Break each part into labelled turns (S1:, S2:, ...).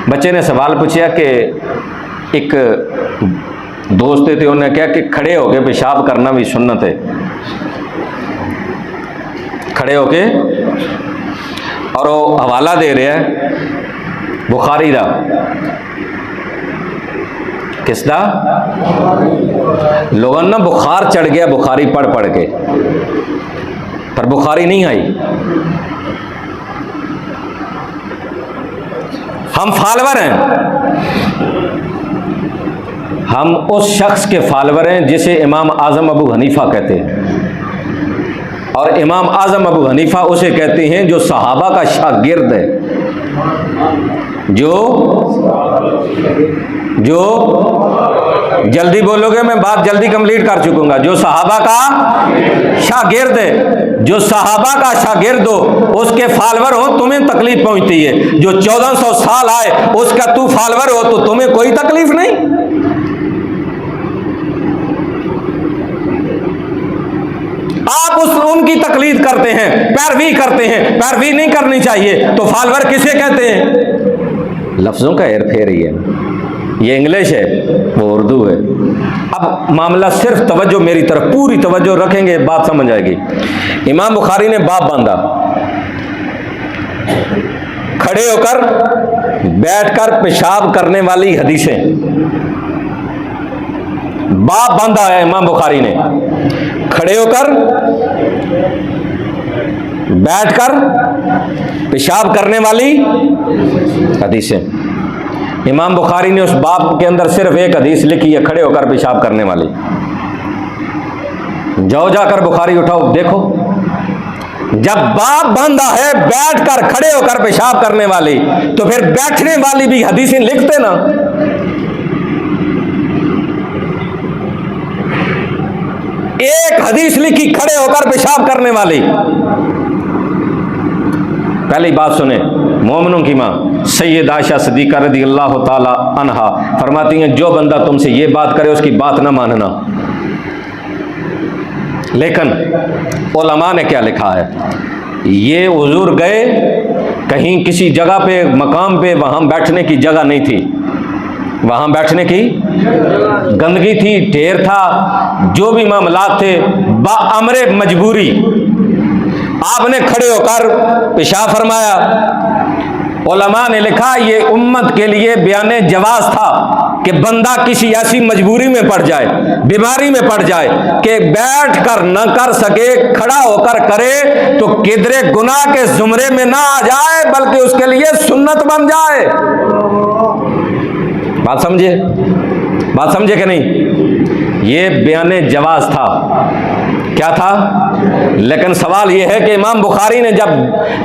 S1: बच्चे ने सवाल पूछा कि एक दोस्त थे, उन्होंने कहा कि खड़े होके पेशाब करना भी सुन्नत है, खड़े होके, और वो हवाला दे रहे हैं बुखारी दा, किसदा? लोगों ना बुखार चढ़ गया बुखारी पढ़ पढ़ के, पर बुखारी नहीं आई। हम फॉलोवर हैं, हम उस शख्स के फॉलोवर हैं जिसे इमाम आज़म अबू हनीफा कहते हैं, और इमाम आज़म अबू हनीफा उसे कहते हैं जो सहाबा का शागिर्द है, जो जल्दी बोलोगे मैं बात जल्दी कंप्लीट कर चुकूंगा, जो सहाबा का शागिर्द है, जो सहाबा का शागिर्द हो उसके फॉलोवर हो तुम्हें तकलीफ पहुंचती है, जो 1400 साल आए उसका तू फॉलोवर हो तो तुम्हें कोई तकलीफ नहीं। आप उनकी तकलीफ करते हैं, पैरवी करते हैं, पैरवी नहीं करनी चाहिए, तो फॉलोवर किसे कहते हैं? लफ्जों का हेर फेर ही है, ये इंग्लिश है वो उर्दू है। अब मामला सिर्फ तवज्जो मेरी तरफ पूरी तवज्जो रखेंगे बात समझ आएगी। इमाम बुखारी ने बाप बांधा, खड़े होकर बैठकर पेशाब करने वाली हदीसें, बाप बांधा है इमाम बुखारी ने, खड़े होकर बैठकर पेशाब करने वाली हदीसें। इमाम बुखारी ने उस बाप के अंदर सिर्फ एक हदीस लिखी है, खड़े होकर पेशाब करने वाली। जाओ जाकर बुखारी उठाओ देखो, जब बाप बांधा है बैठकर खड़े होकर पेशाब करने वाली, तो फिर बैठने वाली भी हदीसें लिखते ना। एक हदीस लिखी खड़े होकर पेशाब करने वाली। पहली बात सुने, मोमिनों की मां सैयद आयशा सिद्दीक़ा रज़ियल्लाहु ताला अन्हा फरमाती हैं, जो बंदा तुमसे ये बात करे उसकी बात ना मानना। लेकिन उलमा ने क्या लिखा है, ये हुजूर गए कहीं किसी जगह पे मकाम पे, वहां बैठने की जगह नहीं थी, वहां बैठने की गंदगी थी, ढेर था, जो भी मामलात थे बाअमरे मजबूरी आपने खड़े होकर पेशाब फरमाया। उलमा ने लिखा ये उम्मत के लिए बयाने जवाज था कि बंदा किसी ऐसी मजबूरी में पड़ जाए, बीमारी में पड़ जाए कि बैठ कर न कर सके, खड़ा होकर करे, तो किधरे गुनाह के जुमरे में ना आ जाए बल्कि उसके लिए सुन्नत बन जाए। बात समझे कि नहीं? ये बयाने जवाज था, क्या था? लेकिन सवाल यह है कि इमाम बुखारी ने जब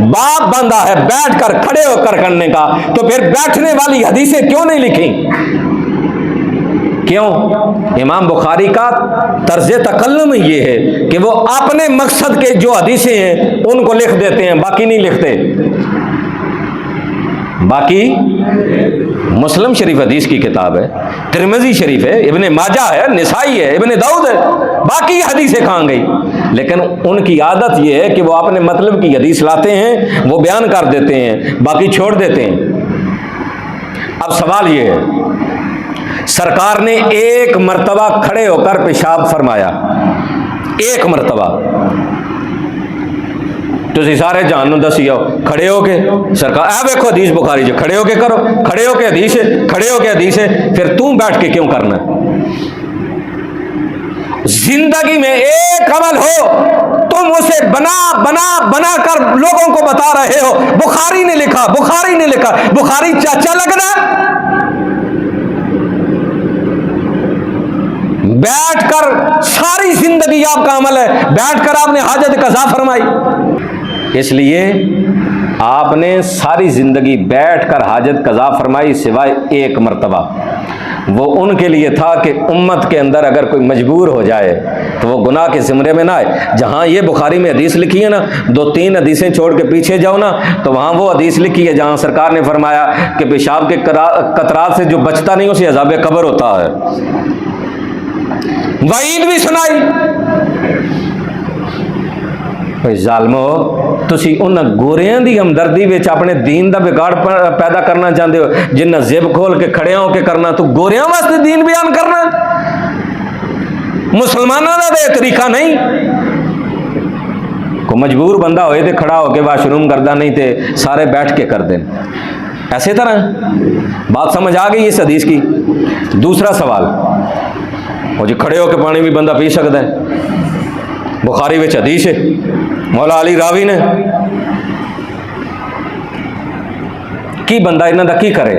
S1: बाप बांधा है बैठकर खड़े होकर करने का, तो फिर बैठने वाली हदीसें क्यों नहीं लिखी? क्यों? इमाम बुखारी का तर्ज तकल्लुम ये है कि वो अपने मकसद के जो हदीसें हैं उनको लिख देते हैं, बाकी नहीं लिखते। बाकी मुस्लिम शरीफ हदीस की किताब है, तिरमिज़ी शरीफ है, इब्ने माजा है, निसाई है, इब्ने दाऊद है, बाकी हदीसें कहाँ गई? लेकिन उनकी आदत यह है कि वो अपने मतलब की हदीस लाते हैं, वो बयान कर देते हैं, बाकी छोड़ देते हैं। अब सवाल ये है, सरकार ने एक मर्तबा खड़े होकर पेशाब फरमाया, एक मर्तबा, तुसी सारे जानू दसी जाओ, खड़े होके सरकार आ देखो हदीस बुखारी जो खड़े होके करो, खड़े होके हदीस है, खड़े होके हदीस है, फिर तू बैठ के क्यों करना? जिंदगी में एक अमल हो तुम उसे बना बना बना कर लोगों को बता रहे हो, बुखारी ने लिखा, बुखारी ने लिखा, बुखारी चाचा लगना? बैठकर सारी जिंदगी आपका अमल है, बैठकर आपने हाजत कज़ा फरमाई, इसलिए आपने सारी जिंदगी बैठकर हाजत कज़ा फरमाई सिवाय एक मर्तबा। वो उनके लिए था कि उम्मत के अंदर अगर कोई मजबूर हो जाए तो वो गुनाह के ज़िम्रे में ना आए। जहाँ ये बुखारी में हदीस लिखी है ना, 2-3 हदीसें छोड़ के पीछे जाओ ना, तो वहाँ वो हदीस लिखी है जहाँ सरकार ने फरमाया कि पेशाब के कतरात से जो बचता नहीं उसे अज़ाब कब्र होता है। वईद भी सुनाई। जालिमो, तुसी उन्हां गोरियां दी हमदर्दी विच अपने दीन दा बिगाड़ पैदा करना चाहते हो, जिन्ना जिब खोल के खड़े होके करना, तू गोरियां वास्ते दीन बयान करना, मुसलमानों का तो तरीका नहीं। को मजबूर बंदा होए तो खड़ा होके वाशरूम करदा, नहीं तो सारे बैठ के कर दें। ऐसे तरह बात समझ आ गई इस हदीस की। दूसरा सवाल, वो जी खड़े होके पानी भी बंदा पी सकता है, बुखारी विच हदीस है, मौला अली रावी ने की बंदा इन्हां दा की करे।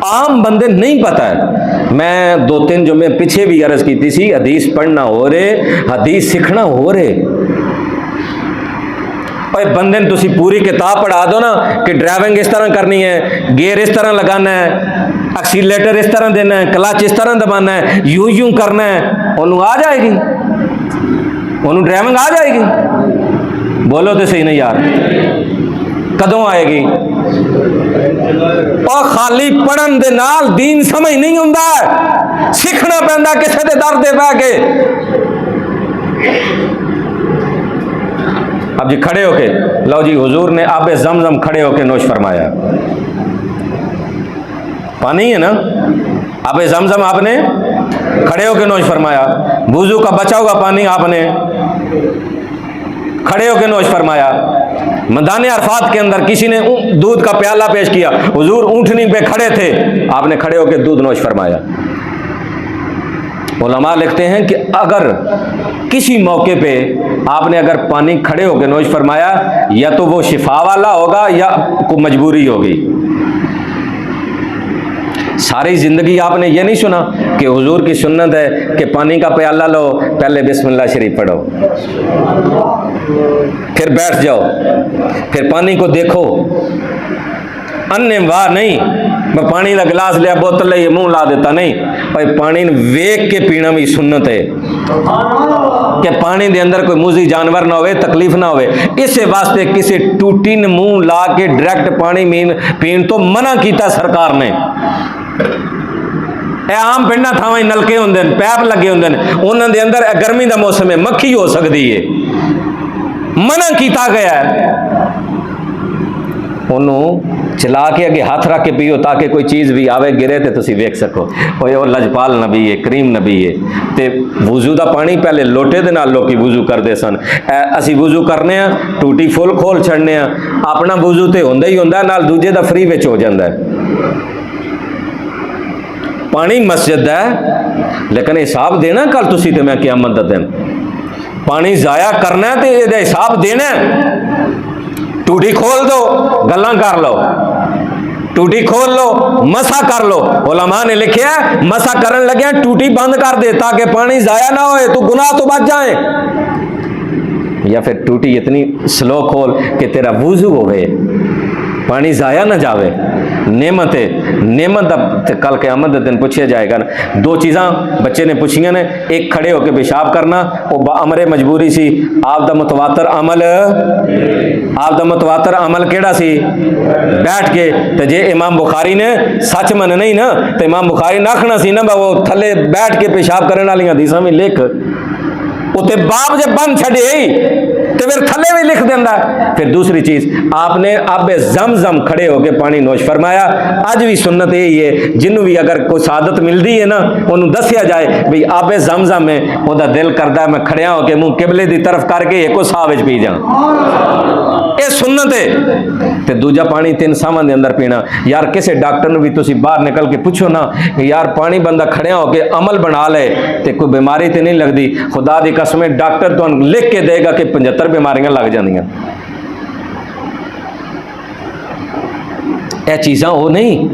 S1: आम बंदे नहीं पता है। मैं 2-3 जुम्मे पिछे भी अर्ज की थी, हदीस पढ़ना हो रहे, हदीस सीखना हो रहे। और बंदे ने तुसी पूरी किताब पढ़ा दो ना कि ड्राइविंग इस तरह करनी है, गियर इस तरह लगाना है, एक्सीलेटर इस तरह देना है, क्लच इस तरह दबाना है, यूं करना है, उन्होंने आ जाएगी, उन्होंने ड्राइविंग आ जाएगी। बोलो तो सही नहीं यार, कदों आएगी? और खाली पढ़न दे नाल दीन समझ नहीं हुंदा, सीखना पैंदा किसी दे दर दे बह के। अब जी खड़े होके लो जी, हुजूर ने आबे जमजम खड़े होके नोश फरमाया, पानी है ना, आबे जमजम आपने खड़े होके नोश फरमाया। वुजू का बचा हुआ पानी आपने खड़े होके नोश फरमाया। मैदान अरफात के अंदर किसी ने दूध का प्याला पेश किया, हुजूर ऊंटनी पे खड़े थे, आपने खड़े होके दूध नोश फरमाया। उलमा लिखते हैं कि अगर किसी मौके पे आपने अगर पानी खड़े होकर नोश फरमाया, या तो वो शिफा वाला होगा या कोई मजबूरी होगी। सारी ज़िंदगी आपने ये नहीं सुना कि हुजूर की सुन्नत है कि पानी का प्याला लो, पहले बिस्मिल्लाह शरीफ पढ़ो, फिर बैठ जाओ, फिर पानी को देखो, अन्य वाह नहीं, मैं पानी का गिलास लिया, बोतल ले मुंह ला देता नहीं। भाई पानी वेख के पीना भी सुन्नत है कि पानी के अंदर कोई मुजी जानवर ना होवे, तकलीफ ना होवे। इस वास्ते किसी टूटी ने मुंह ला के डायरेक्ट पानी पीन तो मना किया सरकार ने। आम पिंडा थावां नलके होंदे, पैप लगे होंदे, उन्हां दे अंदर गर्मी का मौसम है, मक्खी हो सकती है, मना किया गया है। उन्होंने चला के अगे हाथ रख के पियो ताकि कोई चीज़ भी आवे गिरे तो तुसी वेख सको। वो लजपाल नबी है, करीम नबी है। तो वुजू का पानी पहले लोटे दे नाल लोकी वुजू करते सन, असी वुजू करने टूटी फुल खोल छड़ने, अपना वुजू तो होंदा ही होंदा, नाल दूजे का फ्री विच हो जाता है। पानी मस्जिद है, लेकिन हिसाब देना कल तुसी ते मैं क़यामत दा दिन। पानी जाया करना है तो ये हिसाब देना। टूटी खोल दो, गल्लां कर लो, टूटी खोल लो, मसा कर लो। उलमा ने लिखा मसा करन लगे टूटी बंद कर दे ताकि पानी जाया ना होए, तू गुनाह तो बच जाए। या फिर टूटी इतनी स्लो खोल कि तेरा वुजू होवे, पानी जाया ना जावे। नेमत है, नेमत कल क़यामत दिन पूछा जाएगा ना। 2 चीज़ा बच्चे ने पूछिया ने, एक खड़े होकर पेशाब करना, वो अमरे मजबूरी सी। आप दा मुतवातर अमल, आप दा मुतवातर अमल केड़ा सी? बैठ के। तो जे इमाम बुखारी ने सच मन नहीं ना, तो इमाम बुखारी ना आखना सी ना वो थले बैठ के पेशाब करने वाली हदीसां भी लिख, उत्ते बाप जब बंद छड़े तो फिर थले भी लिख देंदा। फिर दूसरी चीज, आपने आबे जमजम खड़े होके पानी नोश फरमाया। अज भी सुन्नत यही है, जिन्हों भी अगर कोई सादत मिलती है ना, उन्होंने दसिया जाए भाई आबे जमजम में ओदा दिल करता मैं खड़िया होके मुंह किबले की तरफ करके एको साह विच पी जा, ये सुन्नत है। ते दूजा पानी 3 सावां दे अंदर पीना। यार किसी डॉक्टर ने भी तुसी बाहर निकल के पूछो ना, यार पानी बंदा खड़िया होके अमल बना ले तो कोई बीमारी तो नहीं लगती। खुदा दी कसम डॉक्टर तो लिख के देगा कि 75 बीमारियां लग जांदियां। यह चीज़ां वो नहीं,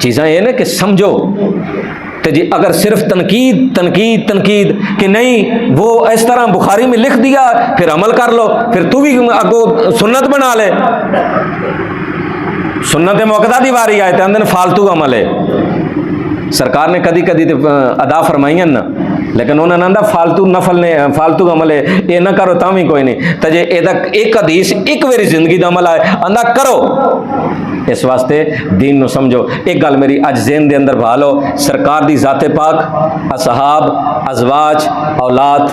S1: चीज़ां ये ना कि समझो। तो जी अगर सिर्फ तनकीद तनकीद तनकीद कि नहीं वो इस तरह बुखारी में लिख दिया फिर अमल कर लो, फिर तू भी अगो सुन्नत बना ले। सुन्नत मौकदा दी वारी आए तो अंदर फालतू अमल है। सरकार ने कदी कदी अदा फरमाइयां ना लेकिन उन्होंने आंदा फालतू नफल ने फालतू अमल है ये ना करो तां भी कोई नहीं तो जे एदा एक हदीस एक बारी जिंदगी का अमल आए आंदा करो। इस वास्ते दीन नु समझो। एक गल मेरी अज ज़हन दे अंदर बहा लो, सरकार दी ज़ाते पाक, असहाब, अजवाज, औलाद,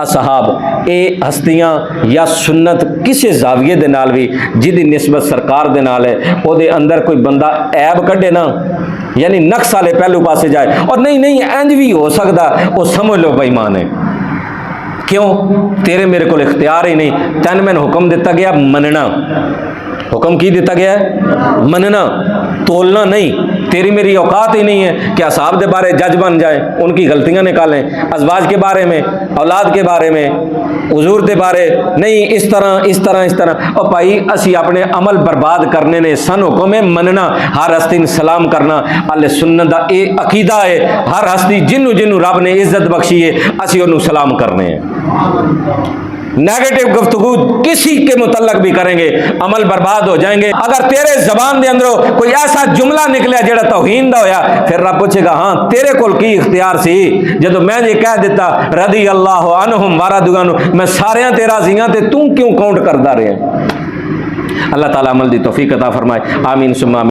S1: असहाब ये हस्तियां या सुन्नत किसी जाविये दे नाल भी जिदी निस्बत सरकार दे नाल है ओदे अंदर कोई बंदा ऐब कढ़े ना यानी नक्स वाले पहलू पासे जाए और नहीं नहीं इंज भी हो सकता वो समझ लो बेईमान है। क्यों? तेरे मेरे को इख्तियार ही नहीं, तैन मैंने हुक्म दिता गया मनना। हुक्म की दिता गया है? मनना, तोलना नहीं। तेरी मेरी औकात ही नहीं है कि असहाब के बारे जज बन जाए, उनकी गलतियां निकालें, अजवाज के बारे में, औलाद के बारे में, हुजूर के बारे नहीं, इस तरह इस तरह इस तरह। और भाई असी अपने अमल बर्बाद करने ने, सन हुक्म है मनना, हर हस्ती सलाम करना। अल्ले सुन्नत का ये अकीदा है, हर हस्ती जिन्नू जिन्नू रब ने इज्जत बख्शी है असी उन्होंने सलाम करने हैं। नेगेटिव गुफ्तगू किसी के मुतल्लक भी करेंगे अमल बर्बाद हो जाएंगे। अगर तेरे जबान के अंदरों कोई ऐसा जुमला निकलिया जेड़ा तौहीन दा होया, फिर रब पूछेगा हाँ तेरे कोल की इख्तियार सी जदों मैं ये कह दिता रदी अल्लाह अनहुम वारदुगानु, मैं सारियां ते राज़ी हां ते तू क्यों काउंट करदा रहे। अल्लाह ताला अमल दी तौफीक अता फरमाए। आमीन सुम्मा आमीन।